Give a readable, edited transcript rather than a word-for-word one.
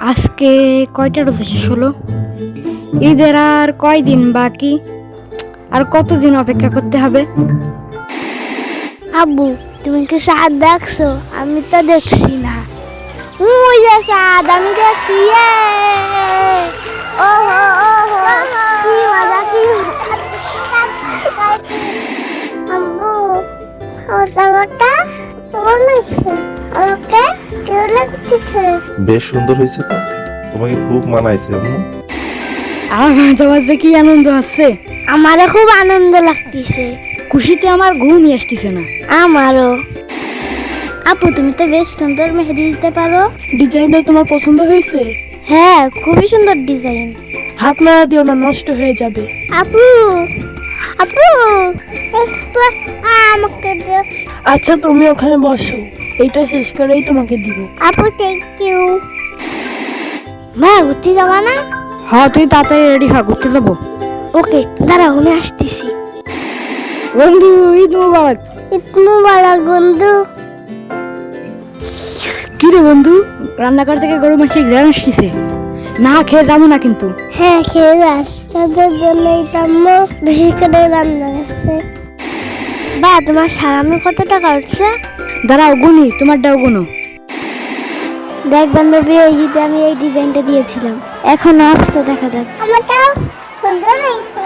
আজকে কয়টা রোজা শেষ হলো? ঈদের আর কয়দিন বাকি? আর কতদিন অপেক্ষা করতে হবে? আব্বু, তুমি কি চাঁদ দেখছো? আমি তো দেখছি না। ওই যে চাঁদ, আমি দেখছি। ওহো ওহো, কি মজা, কি আব্বু, খাওয়া-দাওয়াটা কেমন হয়েছে? আমাকে কেমন লাগতেছে? বেশ সুন্দর হয়েছে তো, তোমাকে খুব মানাইছে আম্মু। তোমার যে কি আনন্দ হচ্ছে! আমারও খুব আনন্দ লাগতেছে। খুশিতে আমার ঘুমই আসতেছে না। আমারও। আপু, তুমি তো বেশ সুন্দর মেহেদি দিতে পারো। ডিজাইনটা তোমার পছন্দ হয়েছে? হ্যাঁ, খুবই সুন্দর ডিজাইন। হাত নাড়া দিও না, নষ্ট হয়ে যাবে। আপু, আপু, একটু আমাকে দিও। আচ্ছা, তুমি ওখানে বসো, এইটা শেষ করেই তোমাকে দিব। আপু, থ্যাংক ইউ। মা, ঘুরতে যাবা না? হ্যাঁ, তুই তাড়াতাড়ি রেডি হ, ঘুরতে যাবো। ওকে, দাঁড়াও, আমি আসতেছি। বন্ধু, ঈদ মোবারক। ঈদ মুবারক বন্ধু। কি রে বন্ধু, রান্নাঘর থেকে গরু মাছের গ্রান আসতেছে। না খেয়ে যাবো না কিন্তু। হ্যাঁ, খেয়ে যাস। তোদের জন্য এই আম্মু বেশি করে রান্না করছে। বা, তোমার সালামে কত টাকা উঠছে? দাঁড়াও গুনি, তোমারটাও গুনো। দেখ বান্ধবী, এই ঈদে আমি এই ডিজাইনটা দিয়েছিলাম, এখন আপসে দেখা যাচ্ছে। আমারটাও সুন্দর হয়েছে।